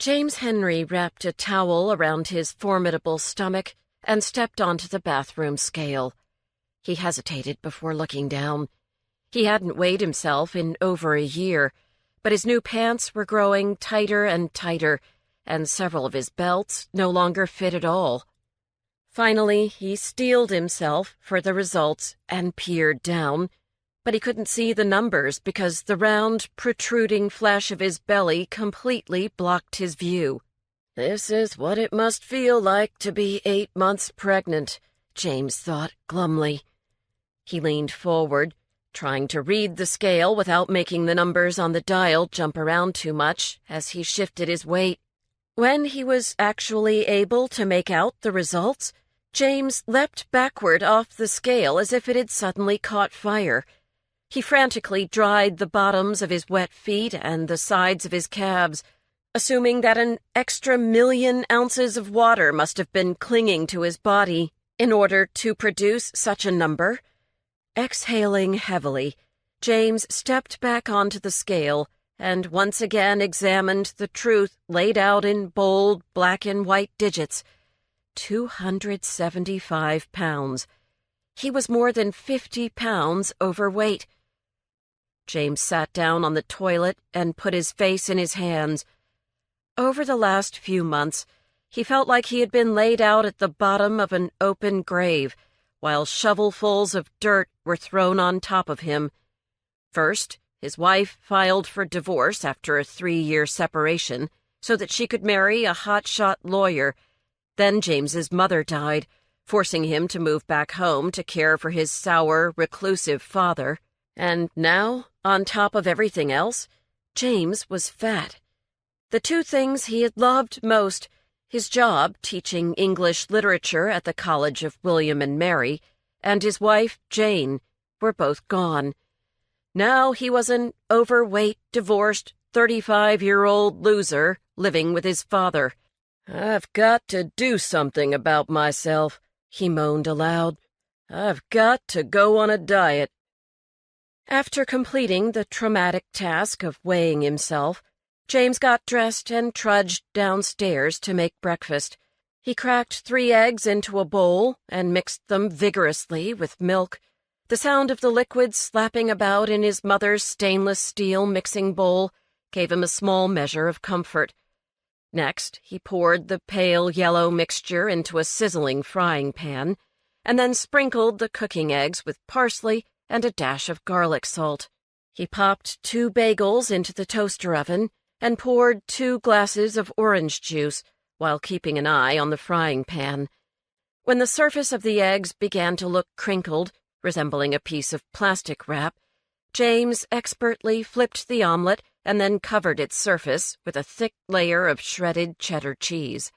James Henry wrapped a towel around his formidable stomach and stepped onto the bathroom scale. He hesitated before looking down. He hadn't weighed himself in over a year, but his new pants were growing tighter and tighter, and several of his belts no longer fit at all. Finally, he steeled himself for the results and peered down, but he couldn't see the numbers because the round, protruding flesh of his belly completely blocked his view. "This is what it must feel like to be 8 months pregnant," James thought glumly. He leaned forward, trying to read the scale without making the numbers on the dial jump around too much as he shifted his weight. When he was actually able to make out the results, James leapt backward off the scale as if it had suddenly caught fire. He frantically dried the bottoms of his wet feet and the sides of his calves, assuming that an extra 1,000,000 ounces of water must have been clinging to his body in order to produce such a number. Exhaling heavily, James stepped back onto the scale and once again examined the truth laid out in bold black and white digits. 275 pounds. He was more than 50 pounds overweight. James sat down on the toilet and put his face in his hands. Over the last few months, he felt like he had been laid out at the bottom of an open grave, while shovelfuls of dirt were thrown on top of him. First, his wife filed for divorce after a 3-year separation so that she could marry a hotshot lawyer. Then James's mother died, forcing him to move back home to care for his sour, reclusive father. And now, on top of everything else, James was fat. The two things he had loved most, his job teaching English literature at the College of William and Mary, and his wife, Jane, were both gone. Now he was an overweight, divorced, 35-year-old loser living with his father. "I've got to do something about myself," he moaned aloud. "I've got to go on a diet." After completing the traumatic task of weighing himself, James got dressed and trudged downstairs to make breakfast. He cracked 3 eggs into a bowl and mixed them vigorously with milk. The sound of the liquid slapping about in his mother's stainless steel mixing bowl gave him a small measure of comfort. Next, he poured the pale yellow mixture into a sizzling frying pan, and then sprinkled the cooking eggs with parsley and a dash of garlic salt. He popped 2 bagels into the toaster oven and poured 2 glasses of orange juice while keeping an eye on the frying pan. When the surface of the eggs began to look crinkled, resembling a piece of plastic wrap, James expertly flipped the omelet and then covered its surface with a thick layer of shredded cheddar cheese.